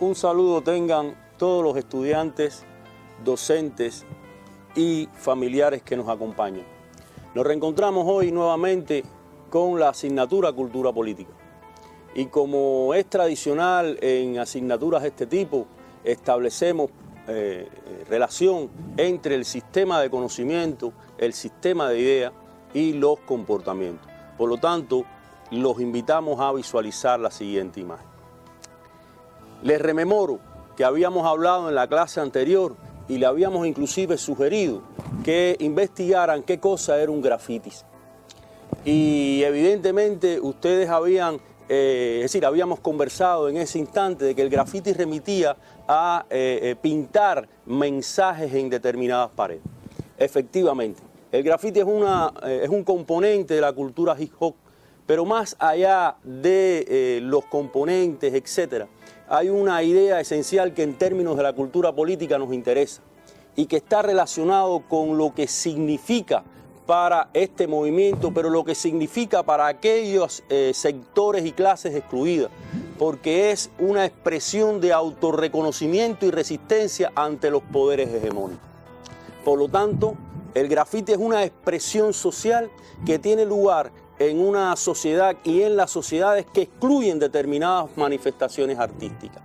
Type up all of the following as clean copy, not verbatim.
Un saludo tengan todos los estudiantes, docentes y familiares que nos acompañan. Nos reencontramos hoy nuevamente con la asignatura Cultura Política. Y como es tradicional en asignaturas de este tipo, establecemos relación entre el sistema de conocimiento, el sistema de ideas y los comportamientos. Por lo tanto, los invitamos a visualizar la siguiente imagen. Les rememoro que habíamos hablado en la clase anterior y le habíamos inclusive sugerido que investigaran qué cosa era un grafitis. Y evidentemente ustedes habíamos conversado en ese instante de que el grafiti remitía a pintar mensajes en determinadas paredes. Efectivamente, el grafiti es un componente de la cultura hip hop, pero más allá de los componentes, etcétera, hay una idea esencial que en términos de la cultura política nos interesa y que está relacionado con lo que significa para este movimiento, pero lo que significa para aquellos sectores y clases excluidas, porque es una expresión de autorreconocimiento y resistencia ante los poderes hegemónicos. Por lo tanto, el grafiti es una expresión social que tiene lugar en una sociedad y en las sociedades que excluyen determinadas manifestaciones artísticas.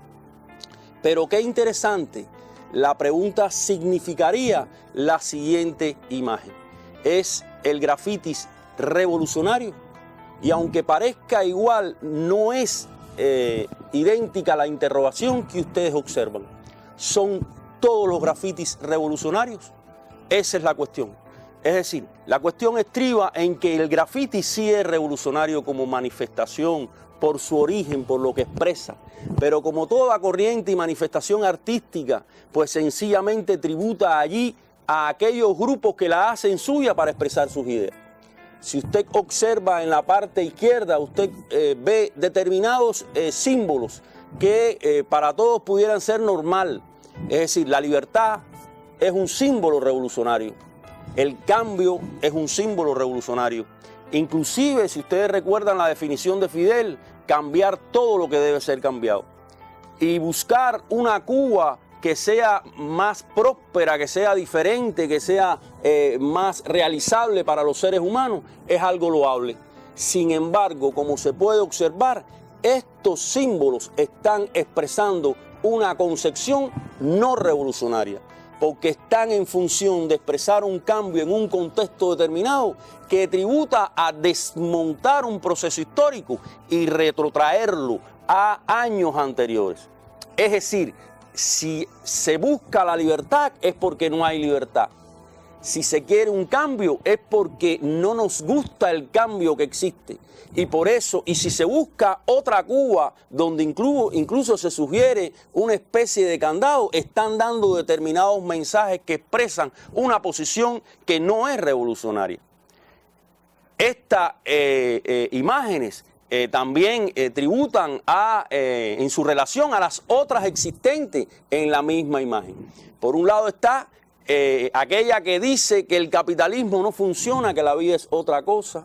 Pero qué interesante, la pregunta significaría la siguiente imagen. ¿Es el grafitis revolucionario? Y aunque parezca igual, no es idéntica la interrogación que ustedes observan. ¿Son todos los grafitis revolucionarios? Esa es la cuestión. Es decir, la cuestión estriba en que el grafiti sí es revolucionario como manifestación, por su origen, por lo que expresa, pero como toda corriente y manifestación artística, pues sencillamente tributa allí a aquellos grupos que la hacen suya para expresar sus ideas. Si usted observa en la parte izquierda, usted ve determinados símbolos que para todos pudieran ser normal. Es decir, la libertad es un símbolo revolucionario. El cambio es un símbolo revolucionario. Inclusive, si ustedes recuerdan la definición de Fidel, cambiar todo lo que debe ser cambiado. Y buscar una Cuba que sea más próspera, que sea diferente, que sea más realizable para los seres humanos, es algo loable. Sin embargo, como se puede observar, estos símbolos están expresando una concepción no revolucionaria, porque están en función de expresar un cambio en un contexto determinado que tributa a desmontar un proceso histórico y retrotraerlo a años anteriores. Es decir, si se busca la libertad es porque no hay libertad. Si se quiere un cambio es porque no nos gusta el cambio que existe. Y por eso, y si se busca otra Cuba donde incluso se sugiere una especie de candado, están dando determinados mensajes que expresan una posición que no es revolucionaria. Estas imágenes también tributan en su relación a las otras existentes en la misma imagen. Por un lado está aquella que dice que el capitalismo no funciona, que la vida es otra cosa,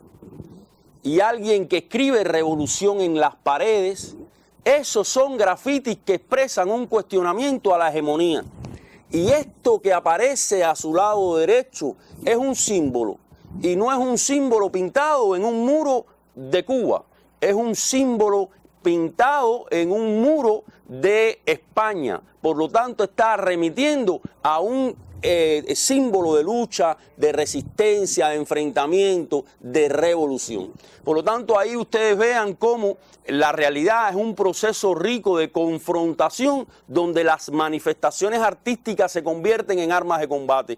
y alguien que escribe revolución en las paredes. Esos son grafitis que expresan un cuestionamiento a la hegemonía. Y esto que aparece a su lado derecho es un símbolo, y no es un símbolo pintado en un muro de Cuba, es un símbolo pintado en un muro de España. Por lo tanto, está remitiendo a un símbolo de lucha, de resistencia, de enfrentamiento, de revolución. Por lo tanto, ahí ustedes vean cómo la realidad es un proceso rico de confrontación donde las manifestaciones artísticas se convierten en armas de combate.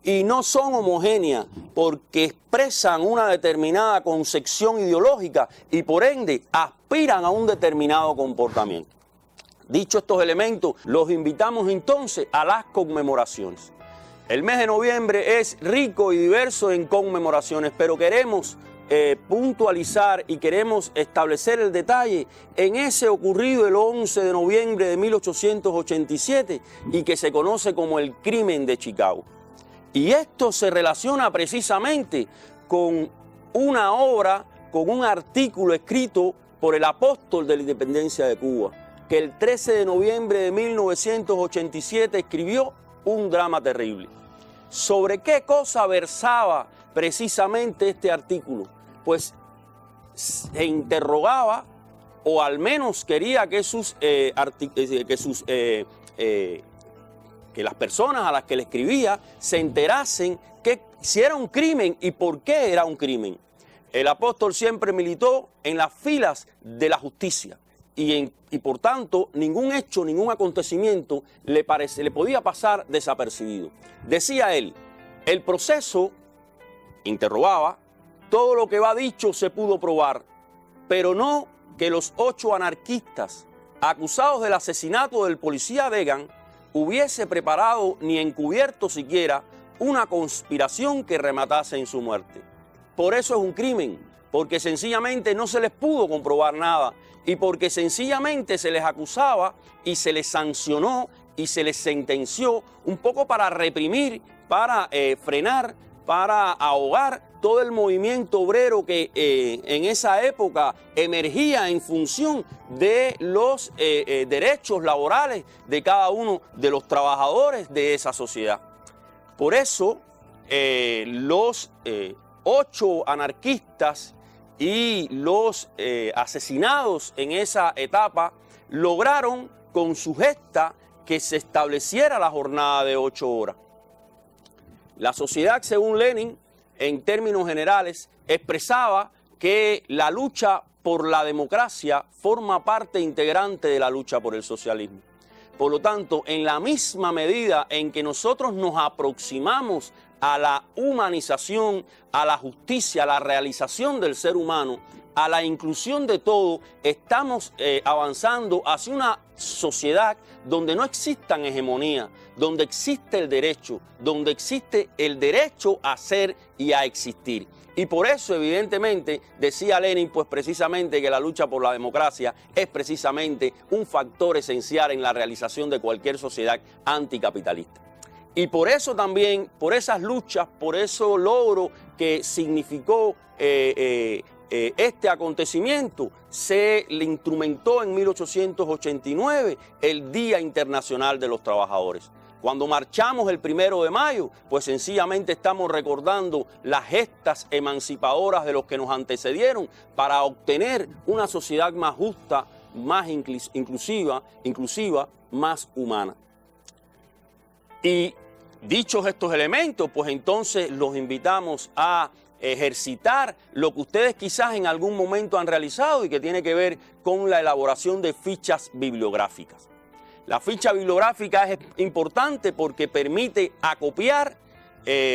Y no son homogéneas porque expresan una determinada concepción ideológica y por ende aspiran a un determinado comportamiento. Dicho estos elementos, los invitamos entonces a las conmemoraciones. El mes de noviembre es rico y diverso en conmemoraciones, pero queremos puntualizar y queremos establecer el detalle en ese ocurrido el 11 de noviembre de 1887 y que se conoce como el crimen de Chicago. Y esto se relaciona precisamente con una obra, con un artículo escrito por el apóstol de la independencia de Cuba, que el 13 de noviembre de 1987 escribió un drama terrible. ¿Sobre qué cosa versaba precisamente este artículo? Pues se interrogaba, o al menos quería que que las personas a las que le escribía se enterasen que si era un crimen y por qué era un crimen. El apóstol siempre militó en las filas de la justicia y por tanto ningún hecho, ningún acontecimiento le podía pasar desapercibido. Decía él, el proceso, interrogaba, todo lo que va dicho se pudo probar, pero no que los 8 anarquistas acusados del asesinato del policía Degan hubiese preparado ni encubierto siquiera una conspiración que rematase en su muerte. Por eso es un crimen, porque sencillamente no se les pudo comprobar nada y porque sencillamente se les acusaba y se les sancionó y se les sentenció un poco para reprimir, para frenar, para ahogar todo el movimiento obrero que en esa época emergía en función de los derechos laborales de cada uno de los trabajadores de esa sociedad. Por eso los 8 anarquistas y los asesinados en esa etapa lograron con su gesta que se estableciera la jornada de 8 horas. La sociedad, según Lenin, en términos generales, expresaba que la lucha por la democracia forma parte integrante de la lucha por el socialismo. Por lo tanto, en la misma medida en que nosotros nos aproximamos a la humanización, a la justicia, a la realización del ser humano, a la inclusión de todo, estamos avanzando hacia una sociedad donde no existan hegemonías, donde existe el derecho a ser y a existir. Y por eso, evidentemente, decía Lenin, pues precisamente que la lucha por la democracia es precisamente un factor esencial en la realización de cualquier sociedad anticapitalista. Y por eso también, por esas luchas, por eso logro que significó este acontecimiento, se le instrumentó en 1889 el Día Internacional de los Trabajadores. Cuando marchamos el 1 de mayo, pues sencillamente estamos recordando las gestas emancipadoras de los que nos antecedieron para obtener una sociedad más justa, más inclusiva, más humana. Y dichos estos elementos, pues entonces los invitamos a ejercitar lo que ustedes quizás en algún momento han realizado y que tiene que ver con la elaboración de fichas bibliográficas. La ficha bibliográfica es importante porque permite acopiar,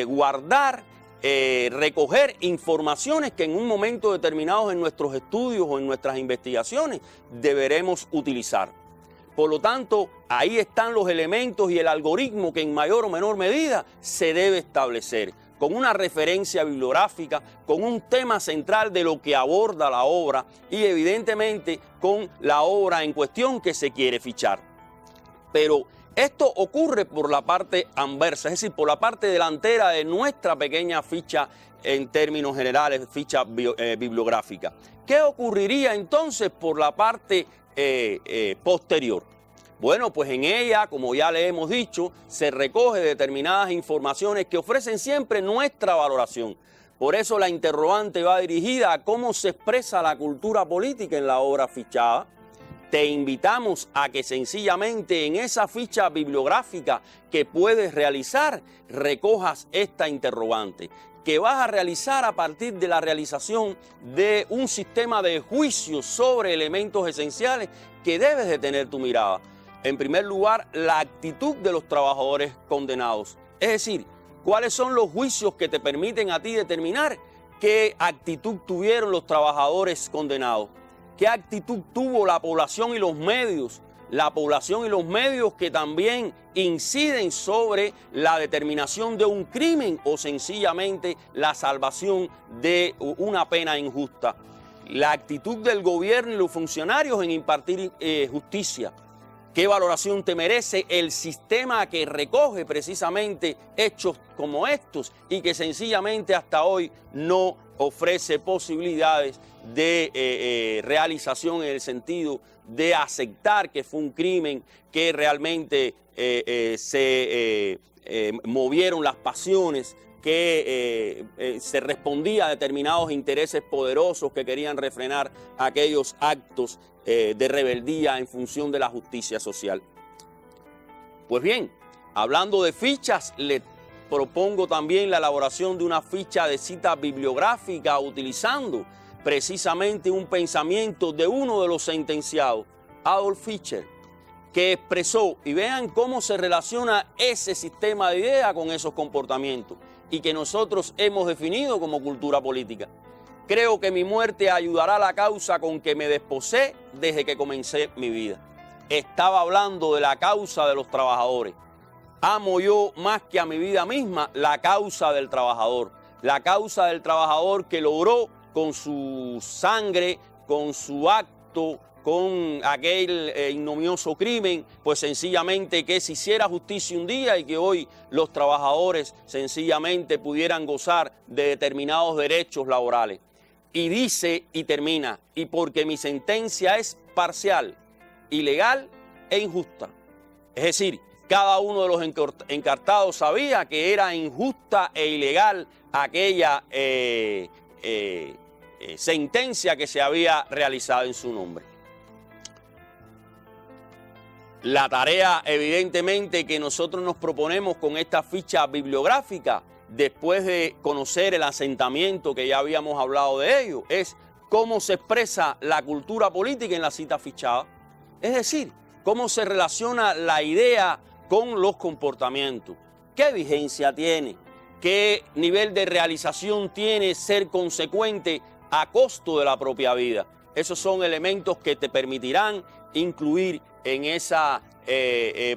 guardar, recoger informaciones que en un momento determinado en nuestros estudios o en nuestras investigaciones deberemos utilizar. Por lo tanto, ahí están los elementos y el algoritmo que en mayor o menor medida se debe establecer, con una referencia bibliográfica, con un tema central de lo que aborda la obra y evidentemente con la obra en cuestión que se quiere fichar. Pero esto ocurre por la parte anversa, es decir, por la parte delantera de nuestra pequeña ficha en términos generales, ficha bibliográfica. ¿Qué ocurriría entonces por la parte posterior? Bueno, pues en ella, como ya le hemos dicho, se recoge determinadas informaciones que ofrecen siempre nuestra valoración. Por eso la interrogante va dirigida a cómo se expresa la cultura política en la obra fichada. Te invitamos a que sencillamente en esa ficha bibliográfica que puedes realizar, recojas esta interrogante, que vas a realizar a partir de la realización de un sistema de juicios sobre elementos esenciales que debes de tener tu mirada. En primer lugar, la actitud de los trabajadores condenados. Es decir, cuáles son los juicios que te permiten a ti determinar qué actitud tuvieron los trabajadores condenados. ¿Qué actitud tuvo la población y los medios? La población y los medios que también inciden sobre la determinación de un crimen o sencillamente la salvación de una pena injusta. La actitud del gobierno y los funcionarios en impartir justicia. ¿Qué valoración te merece el sistema que recoge precisamente hechos como estos y que sencillamente hasta hoy no ofrece posibilidades de realización en el sentido de aceptar que fue un crimen, que realmente se movieron las pasiones, que se respondía a determinados intereses poderosos que querían refrenar aquellos actos de rebeldía en función de la justicia social? Pues bien, hablando de fichas, le propongo también la elaboración de una ficha de cita bibliográfica utilizando precisamente un pensamiento de uno de los sentenciados, Adolf Fischer, que expresó, y vean cómo se relaciona ese sistema de ideas con esos comportamientos y que nosotros hemos definido como cultura política. Creo que mi muerte ayudará a la causa con que me desposé desde que comencé mi vida. Estaba hablando de la causa de los trabajadores. Amo yo más que a mi vida misma la causa del trabajador. La causa del trabajador que logró con su sangre, con su acto, con aquel ignominioso crimen, pues sencillamente que se hiciera justicia un día y que hoy los trabajadores sencillamente pudieran gozar de determinados derechos laborales. Y dice y termina, y porque mi sentencia es parcial, ilegal e injusta. Es decir, cada uno de los encartados sabía que era injusta e ilegal aquella sentencia que se había realizado en su nombre. La tarea, evidentemente, que nosotros nos proponemos con esta ficha bibliográfica, después de conocer el asentamiento que ya habíamos hablado de ello, es cómo se expresa la cultura política en la cita fichada. Es decir, cómo se relaciona la idea con los comportamientos. ¿Qué vigencia tiene? ¿Qué nivel de realización tiene ser consecuente a costo de la propia vida? Esos son elementos que te permitirán incluir en esa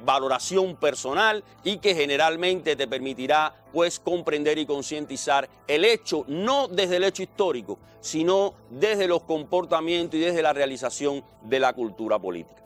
valoración personal y que generalmente te permitirá pues comprender y concientizar el hecho, no desde el hecho histórico, sino desde los comportamientos y desde la realización de la cultura política.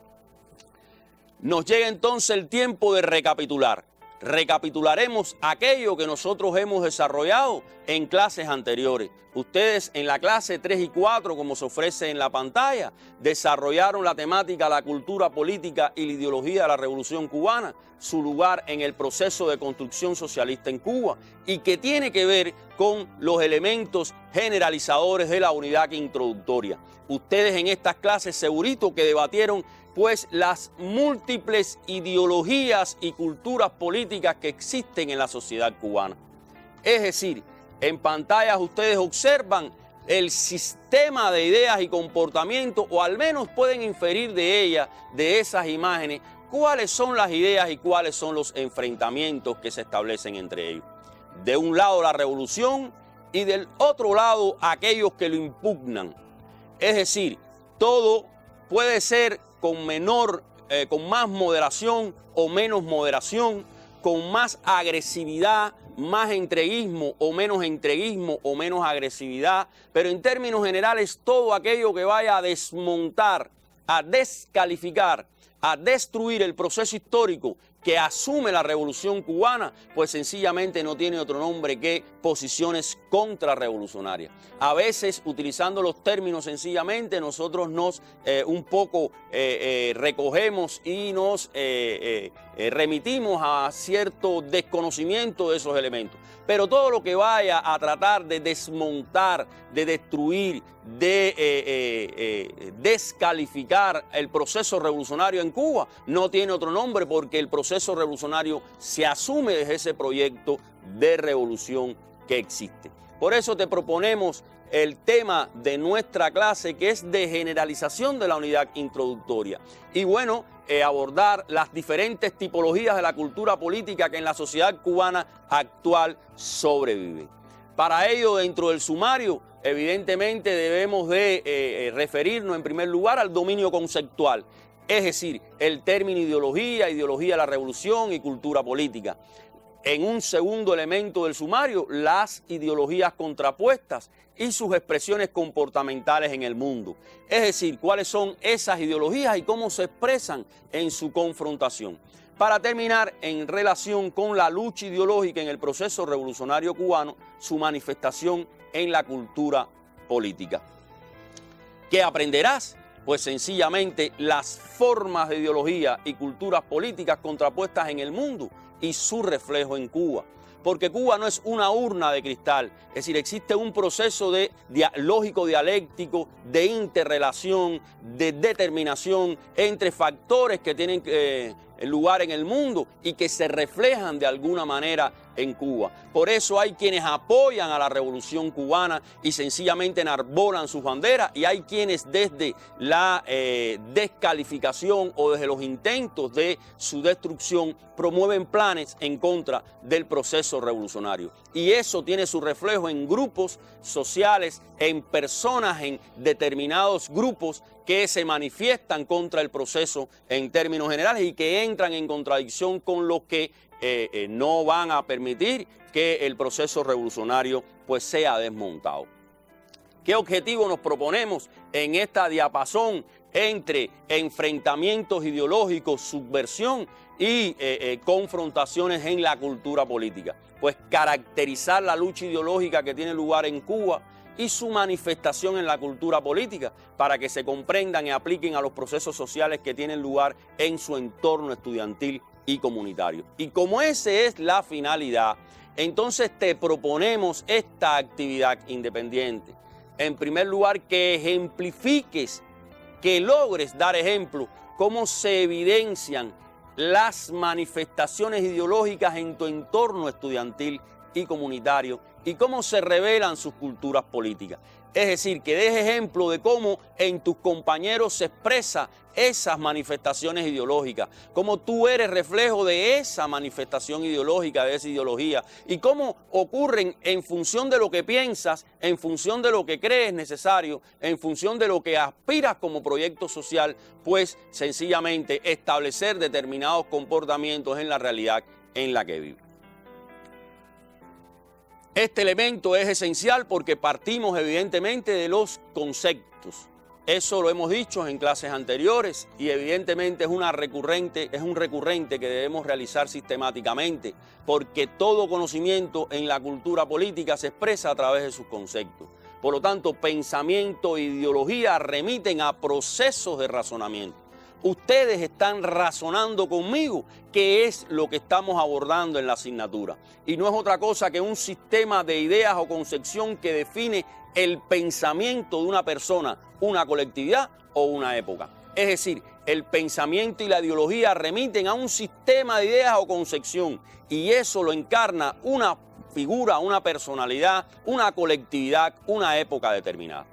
Nos llega entonces el tiempo de recapitular. Recapitularemos aquello que nosotros hemos desarrollado en clases anteriores. Ustedes en la clase 3 y 4, como se ofrece en la pantalla, desarrollaron la temática la cultura política y la ideología de la Revolución Cubana, su lugar en el proceso de construcción socialista en Cuba y que tiene que ver con los elementos generalizadores de la unidad introductoria. Ustedes en estas clases segurito que debatieron pues las múltiples ideologías y culturas políticas que existen en la sociedad cubana. Es decir, en pantallas ustedes observan el sistema de ideas y comportamientos, o al menos pueden inferir de ellas, de esas imágenes, cuáles son las ideas y cuáles son los enfrentamientos que se establecen entre ellos. De un lado la revolución y del otro lado aquellos que lo impugnan. Es decir, todo puede ser con más moderación o menos moderación, con más agresividad, más entreguismo o menos agresividad, pero en términos generales todo aquello que vaya a desmontar, a descalificar, a destruir el proceso histórico que asume la Revolución Cubana, pues sencillamente no tiene otro nombre que posiciones contrarrevolucionarias. A veces, utilizando los términos sencillamente, nosotros nos un poco recogemos y nos remitimos a cierto desconocimiento de esos elementos. Pero todo lo que vaya a tratar de desmontar, de destruir, de descalificar el proceso revolucionario en Cuba, no tiene otro nombre porque el proceso revolucionario se asume desde ese proyecto de revolución que existe. Por eso te proponemos el tema de nuestra clase, que es de generalización de la unidad introductoria. Y bueno, abordar las diferentes tipologías de la cultura política que en la sociedad cubana actual sobreviven. Para ello, dentro del sumario, evidentemente debemos de referirnos en primer lugar al dominio conceptual, es decir, el término ideología, ideología de la revolución y cultura política. en un segundo elemento del sumario, las ideologías contrapuestas y sus expresiones comportamentales en el mundo. Es decir, cuáles son esas ideologías y cómo se expresan en su confrontación. Para terminar, en relación con la lucha ideológica en el proceso revolucionario cubano, su manifestación en la cultura política. ¿Qué aprenderás? Pues sencillamente las formas de ideología y culturas políticas contrapuestas en el mundo y su reflejo en Cuba. Porque Cuba no es una urna de cristal, es decir, existe un proceso lógico dialéctico, de interrelación, de determinación entre factores que tienen lugar en el mundo y que se reflejan de alguna manera en Cuba. Por eso hay quienes apoyan a la revolución cubana y sencillamente enarbolan sus banderas, y hay quienes desde la descalificación o desde los intentos de su destrucción promueven planes en contra del proceso revolucionario. Y eso tiene su reflejo en grupos sociales, en personas, en determinados grupos que se manifiestan contra el proceso en términos generales y que entran en contradicción con los que no van a permitir que el proceso revolucionario pues sea desmontado. ¿Qué objetivo nos proponemos en esta diapasón entre enfrentamientos ideológicos, subversión y confrontaciones en la cultura política? Pues caracterizar la lucha ideológica que tiene lugar en Cuba y su manifestación en la cultura política para que se comprendan y apliquen a los procesos sociales que tienen lugar en su entorno estudiantil y comunitario. Y como esa es la finalidad, entonces te proponemos esta actividad independiente. En primer lugar, que ejemplifiques, que logres dar ejemplo cómo se evidencian las manifestaciones ideológicas en tu entorno estudiantil y comunitario y cómo se revelan sus culturas políticas. Es decir, que des ejemplo de cómo en tus compañeros se expresa esas manifestaciones ideológicas, cómo tú eres reflejo de esa manifestación ideológica, de esa ideología, y cómo ocurren en función de lo que piensas, en función de lo que crees necesario, en función de lo que aspiras como proyecto social, pues sencillamente establecer determinados comportamientos en la realidad en la que vives. Este elemento es esencial porque partimos evidentemente de los conceptos. Eso lo hemos dicho en clases anteriores y evidentemente es un recurrente que debemos realizar sistemáticamente, porque todo conocimiento en la cultura política se expresa a través de sus conceptos. Por lo tanto, pensamiento e ideología remiten a procesos de razonamiento. Ustedes están razonando conmigo qué es lo que estamos abordando en la asignatura. Y no es otra cosa que un sistema de ideas o concepción que define el pensamiento de una persona, una colectividad o una época. Es decir, el pensamiento y la ideología remiten a un sistema de ideas o concepción, y eso lo encarna una figura, una personalidad, una colectividad, una época determinada.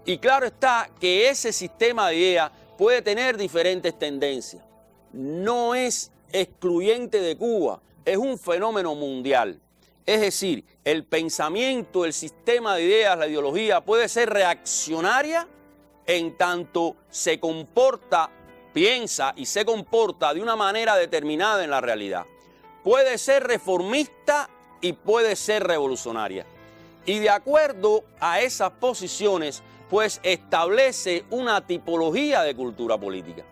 Y claro está que ese sistema de ideas puede tener diferentes tendencias. No es excluyente de Cuba, es un fenómeno mundial. Es decir, el pensamiento, el sistema de ideas, la ideología puede ser reaccionaria en tanto se comporta, piensa y se comporta de una manera determinada en la realidad. Puede ser reformista y puede ser revolucionaria. Y de acuerdo a esas posiciones, pues establece una tipología de cultura política.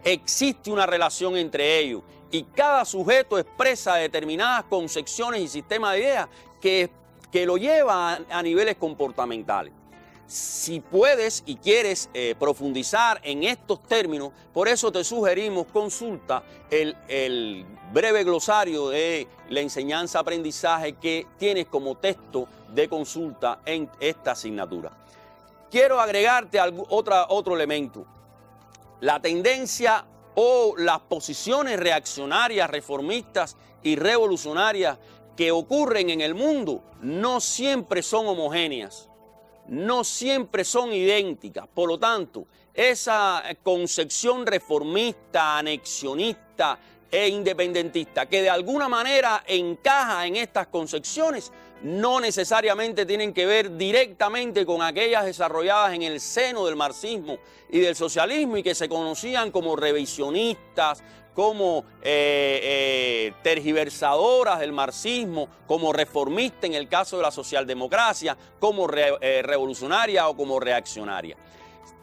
Existe una relación entre ellos y cada sujeto expresa determinadas concepciones y sistemas de ideas que lo lleva a niveles comportamentales. Si puedes y quieres profundizar en estos términos, por eso te sugerimos consulta el breve glosario de la enseñanza-aprendizaje que tienes como texto de consulta en esta asignatura. Quiero agregarte otro elemento. La tendencia o las posiciones reaccionarias, reformistas y revolucionarias que ocurren en el mundo no siempre son homogéneas, no siempre son idénticas. Por lo tanto, esa concepción reformista, anexionista e independentista que de alguna manera encaja en estas concepciones no necesariamente tienen que ver directamente con aquellas desarrolladas en el seno del marxismo y del socialismo y que se conocían como revisionistas, como tergiversadoras del marxismo, como reformista en el caso de la socialdemocracia, como revolucionaria o como reaccionaria.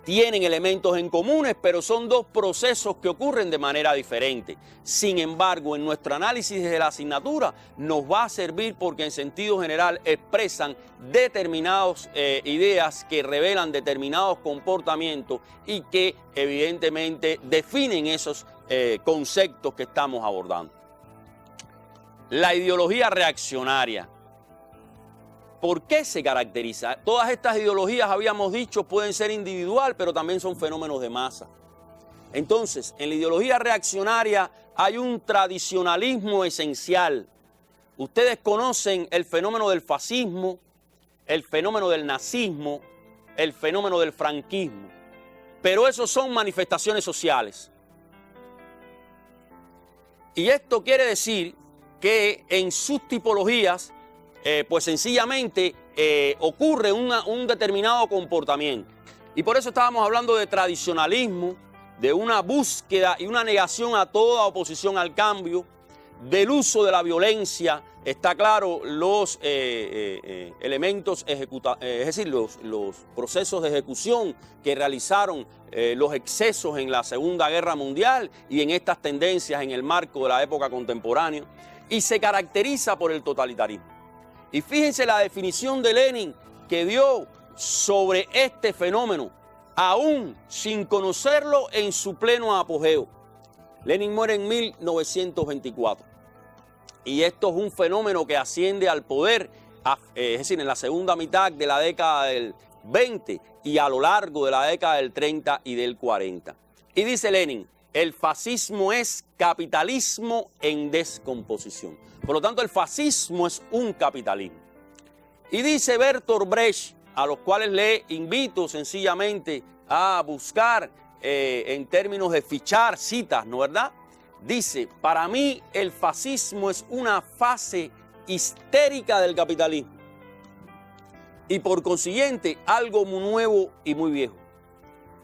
Tienen elementos en comunes, pero son dos procesos que ocurren de manera diferente. Sin embargo, en nuestro análisis de la asignatura nos va a servir porque en sentido general expresan determinadas ideas que revelan determinados comportamientos y que evidentemente definen esos conceptos que estamos abordando. La ideología reaccionaria. ¿Por qué se caracteriza? Todas estas ideologías, habíamos dicho, pueden ser individual, pero también son fenómenos de masa. Entonces, en la ideología reaccionaria hay un tradicionalismo esencial. Ustedes conocen el fenómeno del fascismo, el fenómeno del nazismo, el fenómeno del franquismo, pero esos son manifestaciones sociales. Y esto quiere decir que en sus tipologías pues sencillamente ocurre un determinado comportamiento. Y por eso estábamos hablando de tradicionalismo, de una búsqueda y una negación a toda oposición al cambio, del uso de la violencia. Está claro, los elementos es decir, los procesos de ejecución que realizaron los excesos en la Segunda Guerra Mundial y en estas tendencias en el marco de la época contemporánea, y se caracteriza por el totalitarismo. Y fíjense la definición de Lenin que dio sobre este fenómeno, aún sin conocerlo en su pleno apogeo. Lenin muere en 1924. Y esto es un fenómeno que asciende al poder, es decir, en la segunda mitad de la década del 20 y a lo largo de la década del 30 y del 40. Y dice Lenin, el fascismo es capitalismo en descomposición. Por lo tanto, el fascismo es un capitalismo. Y dice Bertolt Brecht, a los cuales le invito sencillamente a buscar en términos de fichar citas, ¿no verdad? Dice, para mí el fascismo es una fase histérica del capitalismo y por consiguiente algo muy nuevo y muy viejo.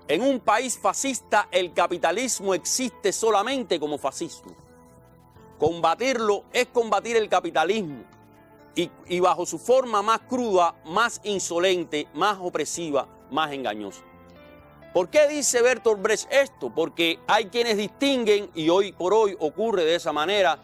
En un país fascista el capitalismo existe solamente como fascismo. Combatirlo es combatir el capitalismo y bajo su forma más cruda, más insolente, más opresiva, más engañosa. ¿Por qué dice Bertolt Brecht esto? Porque hay quienes distinguen, y hoy por hoy ocurre de esa manera,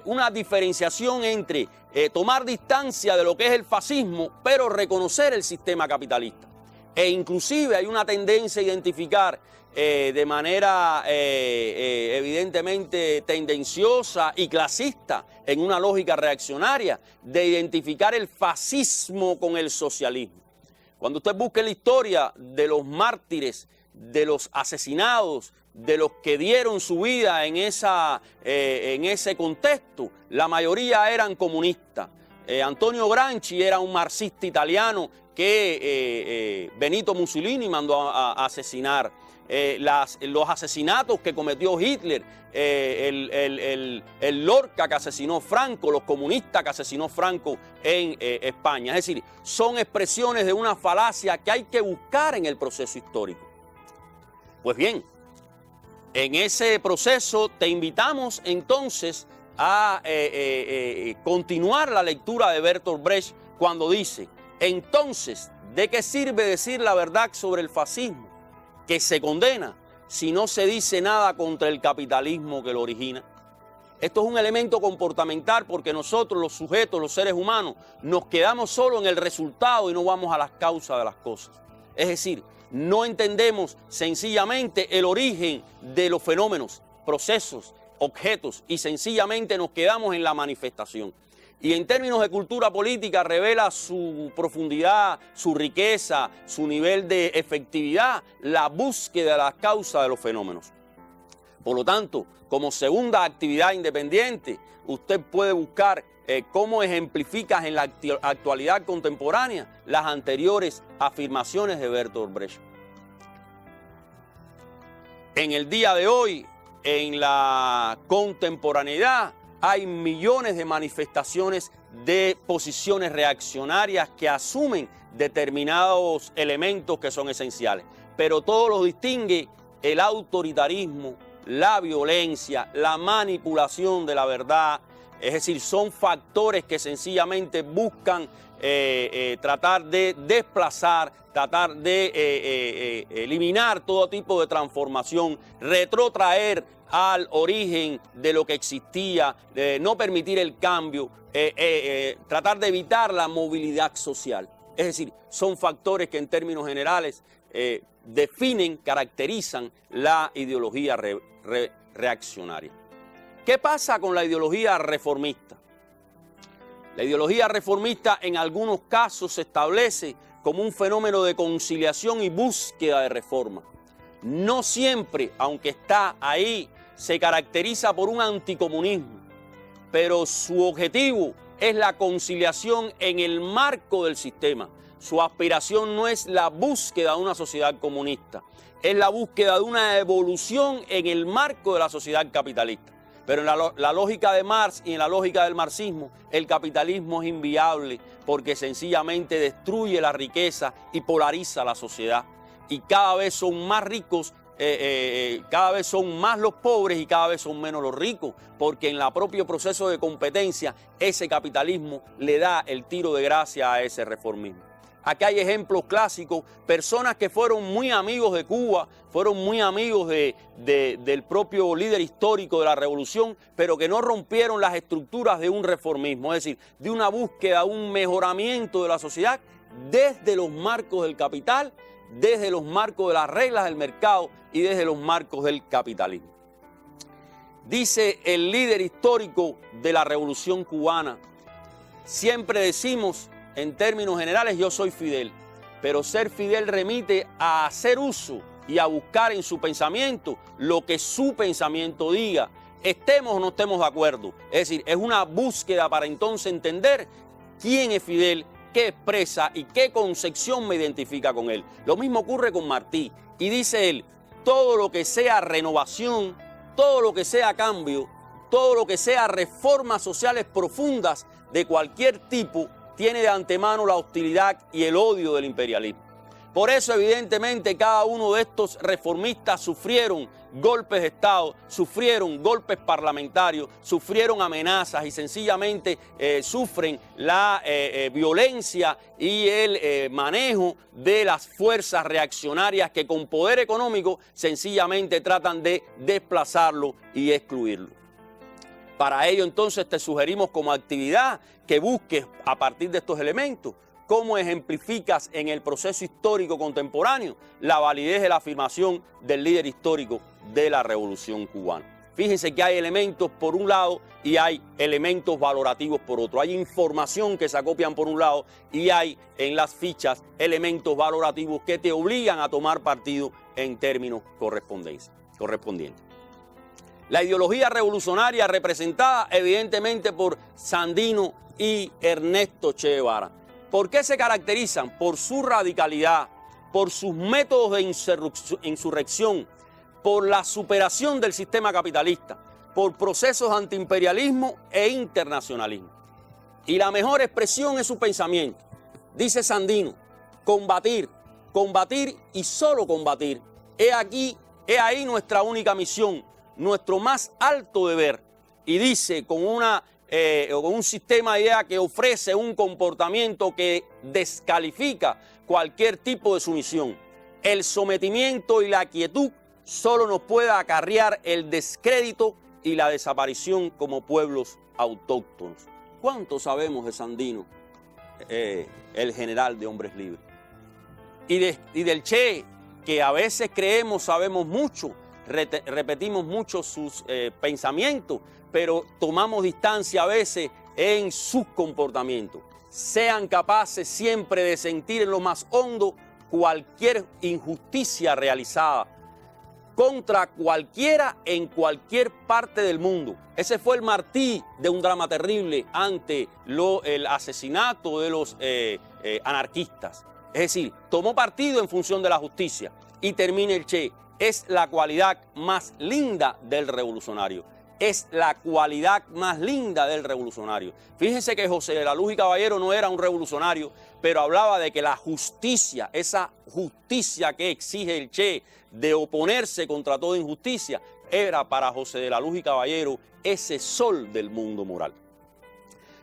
una diferenciación entre tomar distancia de lo que es el fascismo, pero reconocer el sistema capitalista. E inclusive hay una tendencia a identificar de manera evidentemente tendenciosa y clasista, en una lógica reaccionaria, de identificar el fascismo con el socialismo. Cuando usted busque la historia de los mártires, de los asesinados, de los que dieron su vida en ese contexto, la mayoría eran comunistas. Antonio Gramsci era un marxista italiano que Benito Mussolini mandó a asesinar. Los asesinatos que cometió Hitler, el Lorca que asesinó Franco, los comunistas que asesinó Franco en España. Es decir, son expresiones de una falacia que hay que buscar en el proceso histórico. Pues bien, en ese proceso te invitamos entonces a continuar la lectura de Bertolt Brecht cuando dice, entonces, ¿de qué sirve decir la verdad sobre el fascismo, que se condena, si no se dice nada contra el capitalismo que lo origina? Esto es un elemento comportamental porque nosotros, los sujetos, los seres humanos, nos quedamos solo en el resultado y no vamos a las causas de las cosas. Es decir, no entendemos sencillamente el origen de los fenómenos, procesos, objetos, y sencillamente nos quedamos en la manifestación. Y en términos de cultura política revela su profundidad, su riqueza, su nivel de efectividad, la búsqueda de las causas de los fenómenos. Por lo tanto, como segunda actividad independiente, usted puede buscar cómo ejemplifica en la actualidad contemporánea las anteriores afirmaciones de Bertolt Brecht. En el día de hoy, en la contemporaneidad, hay millones de manifestaciones de posiciones reaccionarias que asumen determinados elementos que son esenciales, pero todo lo distingue el autoritarismo, la violencia, la manipulación de la verdad. Es decir, son factores que sencillamente buscan tratar de desplazar, tratar de eliminar todo tipo de transformación, retrotraer al origen de lo que existía, no permitir el cambio, tratar de evitar la movilidad social. Es decir, son factores que en términos generales definen, caracterizan la ideología reaccionaria. ¿Qué pasa con la ideología reformista? La ideología reformista en algunos casos se establece como un fenómeno de conciliación y búsqueda de reforma. No siempre, aunque está ahí, se caracteriza por un anticomunismo, pero su objetivo es la conciliación en el marco del sistema. Su aspiración no es la búsqueda de una sociedad comunista, es la búsqueda de una evolución en el marco de la sociedad capitalista. Pero en la lógica de Marx y en la lógica del marxismo, el capitalismo es inviable porque sencillamente destruye la riqueza y polariza la sociedad. Y cada vez son más ricos, cada vez son más los pobres y cada vez son menos los ricos, porque en el propio proceso de competencia ese capitalismo le da el tiro de gracia a ese reformismo. Aquí hay ejemplos clásicos, personas que fueron muy amigos de Cuba, fueron muy amigos del propio líder histórico de la revolución, pero que no rompieron las estructuras de un reformismo, es decir, de una búsqueda, un mejoramiento de la sociedad desde los marcos del capital, desde los marcos de las reglas del mercado y desde los marcos del capitalismo. Dice el líder histórico de la revolución cubana, siempre decimos, en términos generales, yo soy Fidel, pero ser Fidel remite a hacer uso y a buscar en su pensamiento lo que su pensamiento diga, estemos o no estemos de acuerdo. Es decir, es una búsqueda para entonces entender quién es Fidel, qué expresa y qué concepción me identifica con él. Lo mismo ocurre con Martí, y dice él, todo lo que sea renovación, todo lo que sea cambio, todo lo que sea reformas sociales profundas de cualquier tipo, tiene de antemano la hostilidad y el odio del imperialismo. Por eso, evidentemente, cada uno de estos reformistas sufrieron golpes de Estado, sufrieron golpes parlamentarios, sufrieron amenazas y sencillamente sufren la violencia y el manejo de las fuerzas reaccionarias que con poder económico sencillamente tratan de desplazarlo y excluirlo. Para ello, entonces, te sugerimos como actividad que busques a partir de estos elementos cómo ejemplificas en el proceso histórico contemporáneo la validez de la afirmación del líder histórico de la Revolución Cubana. Fíjense que hay elementos por un lado y hay elementos valorativos por otro. Hay información que se acopian por un lado y hay en las fichas elementos valorativos que te obligan a tomar partido en términos correspondientes. La ideología revolucionaria representada evidentemente por Sandino y Ernesto Che Guevara. ¿Por qué se caracterizan? Por su radicalidad, por sus métodos de insurrección, por la superación del sistema capitalista, por procesos de antiimperialismo e internacionalismo. Y la mejor expresión es su pensamiento. Dice Sandino, combatir, combatir y solo combatir. He ahí nuestra única misión, nuestro más alto deber. Y dice con un sistema de ideas que ofrece un comportamiento que descalifica cualquier tipo de sumisión. El sometimiento y la quietud solo nos puede acarrear el descrédito y la desaparición como pueblos autóctonos. ¿Cuánto sabemos de Sandino, el general de hombres libres? Y del Che, que a veces creemos sabemos mucho, repetimos mucho sus pensamientos, pero tomamos distancia a veces en sus comportamientos. Sean capaces siempre de sentir en lo más hondo cualquier injusticia realizada contra cualquiera en cualquier parte del mundo. Ese fue el Martí de un drama terrible ante el asesinato de los anarquistas. Es decir, tomó partido en función de la justicia. Y termina el Che. Es la cualidad más linda del revolucionario. Es la cualidad más linda del revolucionario. Fíjense que José de la Luz y Caballero no era un revolucionario, pero hablaba de que la justicia, esa justicia que exige el Che de oponerse contra toda injusticia, era para José de la Luz y Caballero ese sol del mundo moral.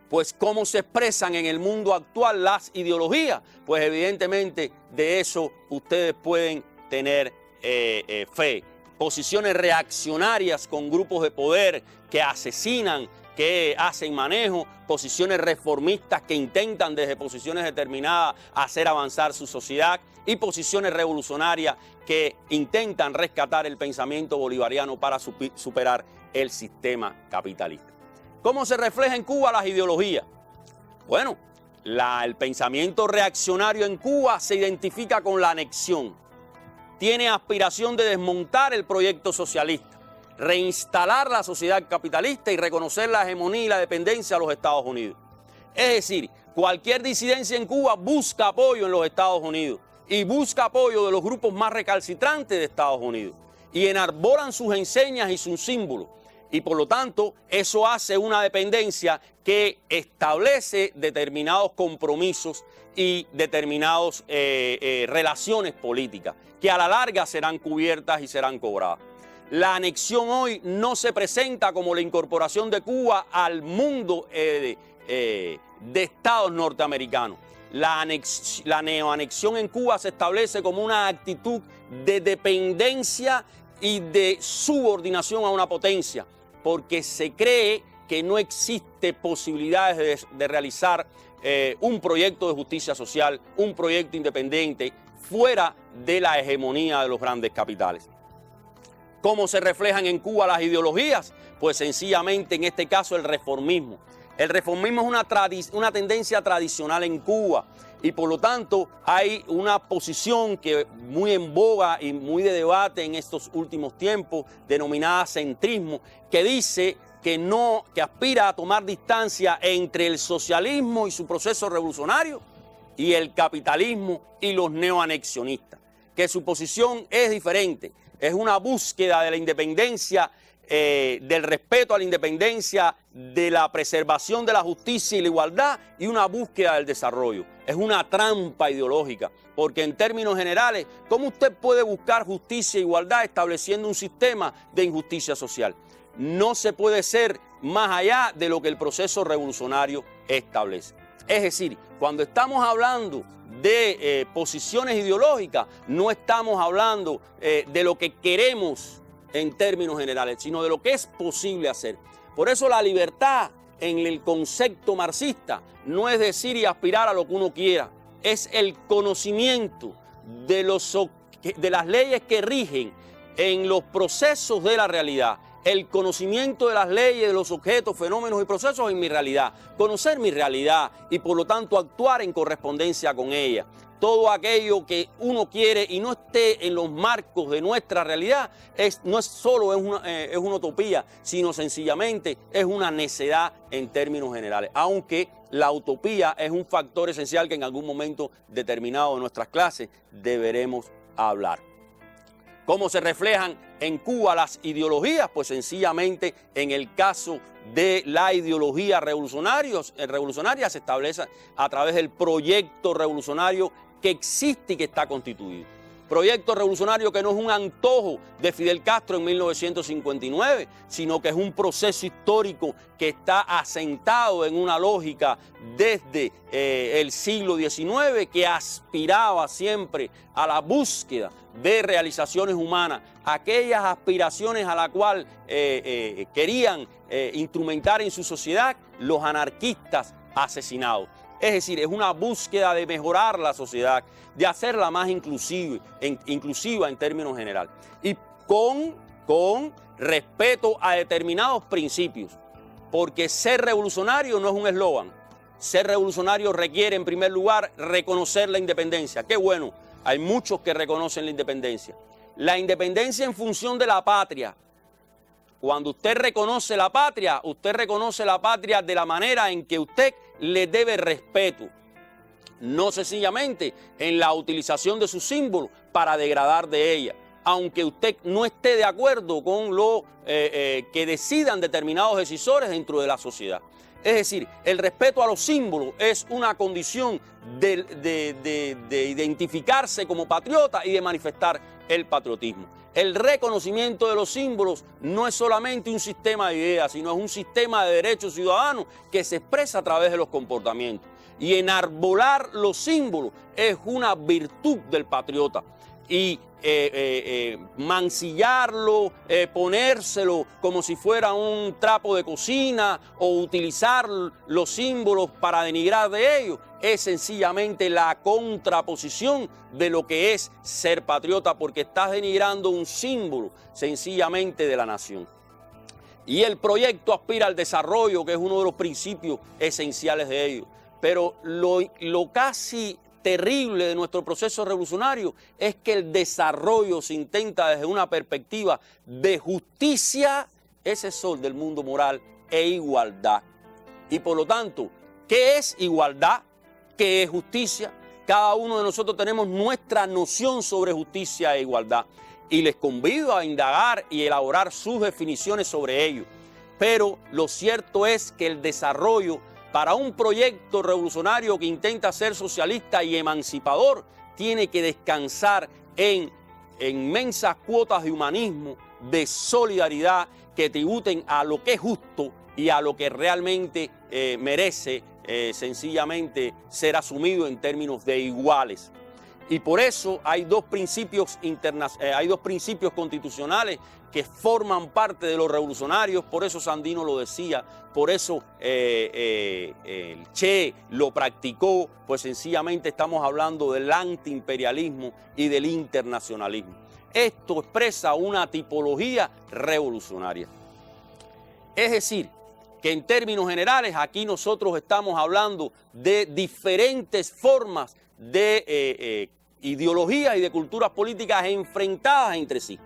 Pues cómo se expresan en el mundo actual las ideologías, pues evidentemente de eso ustedes pueden tener fe. Posiciones reaccionarias con grupos de poder que asesinan, que hacen manejo, posiciones reformistas que intentan desde posiciones determinadas hacer avanzar su sociedad y posiciones revolucionarias que intentan rescatar el pensamiento bolivariano para superar el sistema capitalista. ¿Cómo se refleja en Cuba las ideologías? Bueno, el pensamiento reaccionario en Cuba se identifica con la anexión. Tiene aspiración de desmontar el proyecto socialista, reinstalar la sociedad capitalista y reconocer la hegemonía y la dependencia de los Estados Unidos. Es decir, cualquier disidencia en Cuba busca apoyo en los Estados Unidos y busca apoyo de los grupos más recalcitrantes de Estados Unidos y enarbolan sus enseñas y sus símbolos. Y por lo tanto, eso hace una dependencia que establece determinados compromisos y determinadas relaciones políticas, que a la larga serán cubiertas y serán cobradas. La anexión hoy no se presenta como la incorporación de Cuba al mundo de estados norteamericanos. La neoanexión en Cuba se establece como una actitud de dependencia y de subordinación a una potencia, porque se cree que no existe posibilidades de realizar un proyecto de justicia social, un proyecto independiente, fuera de la hegemonía de los grandes capitales. ¿Cómo se reflejan en Cuba las ideologías? Pues sencillamente en este caso el reformismo. El reformismo es una tendencia tradicional en Cuba y por lo tanto hay una posición que muy en boga y muy de debate en estos últimos tiempos, denominada centrismo, que dice que aspira a tomar distancia entre el socialismo y su proceso revolucionario y el capitalismo y los neoanexionistas, que su posición es diferente, es una búsqueda de la independencia, del respeto a la independencia, de la preservación de la justicia y la igualdad y una búsqueda del desarrollo. Es una trampa ideológica, porque en términos generales, ¿cómo usted puede buscar justicia e igualdad estableciendo un sistema de injusticia social? No se puede ser más allá de lo que el proceso revolucionario establece. Es decir, cuando estamos hablando de posiciones ideológicas, no estamos hablando de lo que queremos en términos generales, sino de lo que es posible hacer. Por eso la libertad en el concepto marxista no es decir y aspirar a lo que uno quiera, es el conocimiento de las leyes que rigen en los procesos de la realidad, el conocimiento de las leyes, de los objetos, fenómenos y procesos en mi realidad, conocer mi realidad y por lo tanto actuar en correspondencia con ella. Todo aquello que uno quiere y no esté en los marcos de nuestra realidad no es solo es una utopía, sino sencillamente es una necedad en términos generales. Aunque la utopía es un factor esencial que en algún momento determinado de nuestras clases deberemos hablar. ¿Cómo se reflejan en Cuba las ideologías? Pues sencillamente en el caso de la ideología revolucionaria se establece a través del proyecto revolucionario que existe y que está constituido. Proyecto revolucionario que no es un antojo de Fidel Castro en 1959, sino que es un proceso histórico que está asentado en una lógica desde el siglo XIX, que aspiraba siempre a la búsqueda de realizaciones humanas, aquellas aspiraciones a la cual querían instrumentar en su sociedad los anarquistas asesinados. Es decir, es una búsqueda de mejorar la sociedad, de hacerla más inclusiva en términos generales. Y con respeto a determinados principios, porque ser revolucionario no es un eslogan. Ser revolucionario requiere, en primer lugar, reconocer la independencia. Qué bueno, hay muchos que reconocen la independencia. La independencia en función de la patria. Cuando usted reconoce la patria de la manera en que usted le debe respeto, no sencillamente en la utilización de sus símbolos para degradar de ella, aunque usted no esté de acuerdo con lo que decidan determinados decisores dentro de la sociedad. Es decir, el respeto a los símbolos es una condición de identificarse como patriota y de manifestar el patriotismo. El reconocimiento de los símbolos no es solamente un sistema de ideas, sino es un sistema de derechos ciudadanos que se expresa a través de los comportamientos. Y enarbolar los símbolos es una virtud del patriota. Y mancillarlo, ponérselo como si fuera un trapo de cocina o utilizar los símbolos para denigrar de ellos, es sencillamente la contraposición de lo que es ser patriota, porque estás denigrando un símbolo sencillamente de la nación. Y el proyecto aspira al desarrollo, que es uno de los principios esenciales de ello. Pero lo casi terrible de nuestro proceso revolucionario es que el desarrollo se intenta desde una perspectiva de justicia, ese sol del mundo moral, e igualdad. Y por lo tanto, ¿qué es igualdad? ¿Qué es justicia? Cada uno de nosotros tenemos nuestra noción sobre justicia e igualdad. Y les convido a indagar y elaborar sus definiciones sobre ello. Pero lo cierto es que el desarrollo para un proyecto revolucionario que intenta ser socialista y emancipador, tiene que descansar en inmensas cuotas de humanismo, de solidaridad, que tributen a lo que es justo y a lo que realmente merece sencillamente ser asumido en términos de iguales. Y por eso hay dos principios constitucionales que forman parte de los revolucionarios. Por eso Sandino lo decía, por eso el Che lo practicó, pues sencillamente estamos hablando del antiimperialismo y del internacionalismo. Esto expresa una tipología revolucionaria. Es decir, que en términos generales aquí nosotros estamos hablando de diferentes formas de ideologías y de culturas políticas enfrentadas entre sí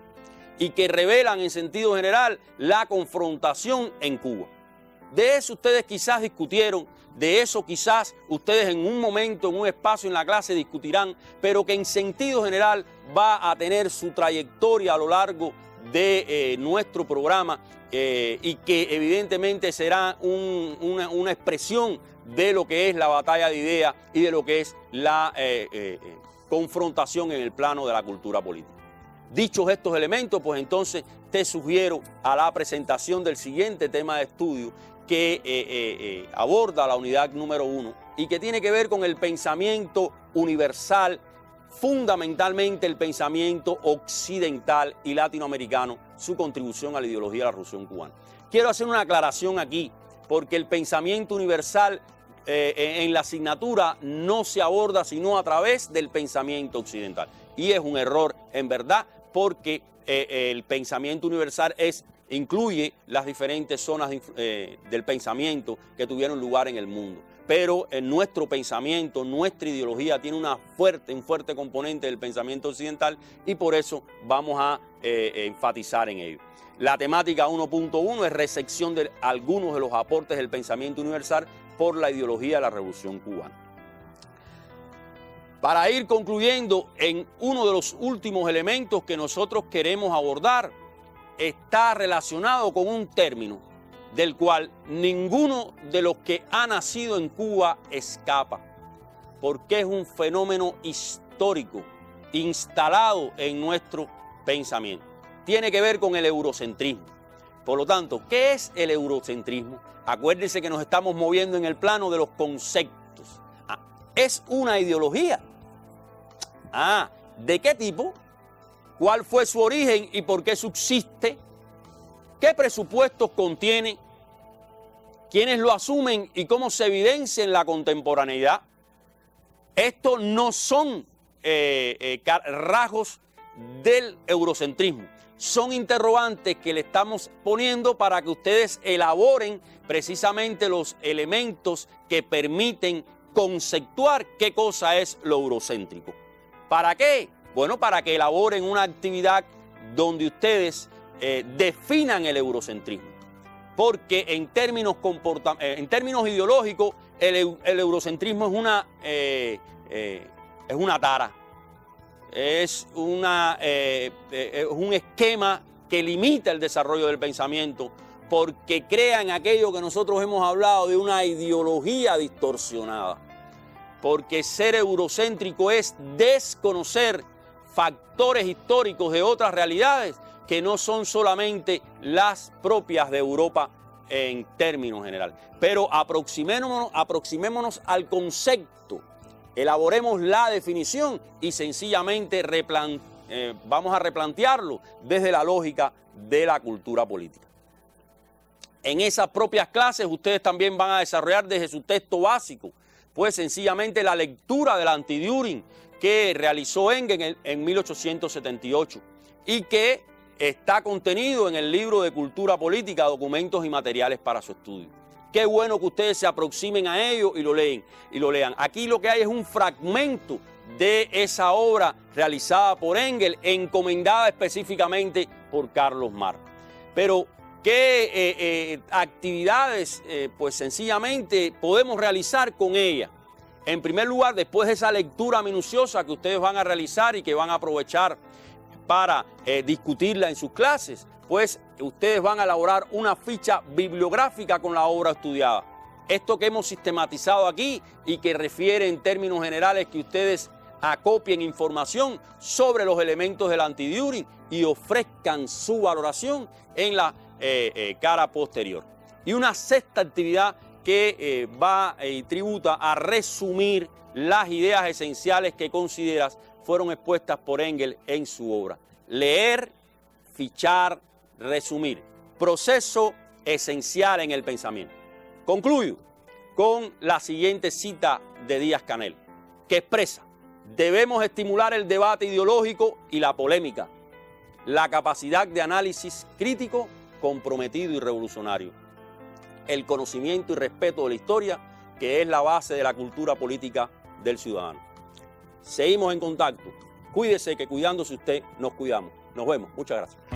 y que revelan en sentido general la confrontación en Cuba. De eso ustedes quizás discutieron, de eso quizás ustedes en un momento, en un espacio en la clase discutirán, pero que en sentido general va a tener su trayectoria a lo largo de nuestro programa y que evidentemente será una expresión de lo que es la batalla de ideas y de lo que es la confrontación en el plano de la cultura política. Dichos estos elementos, pues entonces te sugiero a la presentación del siguiente tema de estudio que aborda la unidad número 1 y que tiene que ver con el pensamiento universal, fundamentalmente el pensamiento occidental y latinoamericano, su contribución a la ideología de la Revolución Cubana. Quiero hacer una aclaración aquí, porque el pensamiento universal en la asignatura no se aborda sino a través del pensamiento occidental. Y es un error, en verdad, porque el pensamiento universal incluye las diferentes zonas del pensamiento que tuvieron lugar en el mundo. Pero en nuestro pensamiento, nuestra ideología tiene un fuerte componente del pensamiento occidental y por eso vamos a enfatizar en ello. La temática 1.1 es recepción de algunos de los aportes del pensamiento universal por la ideología de la Revolución Cubana. Para ir concluyendo, en uno de los últimos elementos que nosotros queremos abordar, está relacionado con un término del cual ninguno de los que ha nacido en Cuba escapa, porque es un fenómeno histórico instalado en nuestro pensamiento. Tiene que ver con el eurocentrismo. Por lo tanto, ¿qué es el eurocentrismo? Acuérdense que nos estamos moviendo en el plano de los conceptos. Es una ideología. ¿De qué tipo? ¿Cuál fue su origen y por qué subsiste? ¿Qué presupuestos contiene? ¿Quiénes lo asumen y cómo se evidencia en la contemporaneidad? Estos no son rasgos del eurocentrismo. Son interrogantes que le estamos poniendo para que ustedes elaboren precisamente los elementos que permiten conceptuar qué cosa es lo eurocéntrico. ¿Para qué? Bueno, para que elaboren una actividad donde ustedes definan el eurocentrismo. Porque en términos ideológicos, el eurocentrismo es una tara. Es un esquema que limita el desarrollo del pensamiento porque crea en aquello que nosotros hemos hablado de una ideología distorsionada. Porque ser eurocéntrico es desconocer factores históricos de otras realidades que no son solamente las propias de Europa en términos generales. Pero aproximémonos al concepto, elaboremos la definición y sencillamente vamos a replantearlo desde la lógica de la cultura política. En esas propias clases ustedes también van a desarrollar desde su texto básico, pues sencillamente la lectura del Anti-Düring que realizó Engels en 1878 y que está contenido en el libro de Cultura Política, Documentos y Materiales para su estudio. Qué bueno que ustedes se aproximen a ello y lo lean. Aquí lo que hay es un fragmento de esa obra realizada por Engels, encomendada específicamente por Carlos Marx. Pero ¿qué actividades pues sencillamente podemos realizar con ella? En primer lugar, después de esa lectura minuciosa que ustedes van a realizar y que van a aprovechar para discutirla en sus clases, pues ustedes van a elaborar una ficha bibliográfica con la obra estudiada. Esto que hemos sistematizado aquí y que refiere en términos generales que ustedes acopien información sobre los elementos del Anti-Düring y ofrezcan su valoración en la cara posterior. Y una sexta actividad que va y tributa a resumir las ideas esenciales que consideras fueron expuestas por Engels en su obra. Leer, fichar, resumir. Proceso esencial en el pensamiento. Concluyo con la siguiente cita de Díaz-Canel, que expresa: debemos estimular el debate ideológico y la polémica, la capacidad de análisis crítico, comprometido y revolucionario, el conocimiento y respeto de la historia, que es la base de la cultura política del ciudadano. Seguimos en contacto. Cuídese, que cuidándose usted nos cuidamos. Nos vemos. Muchas gracias.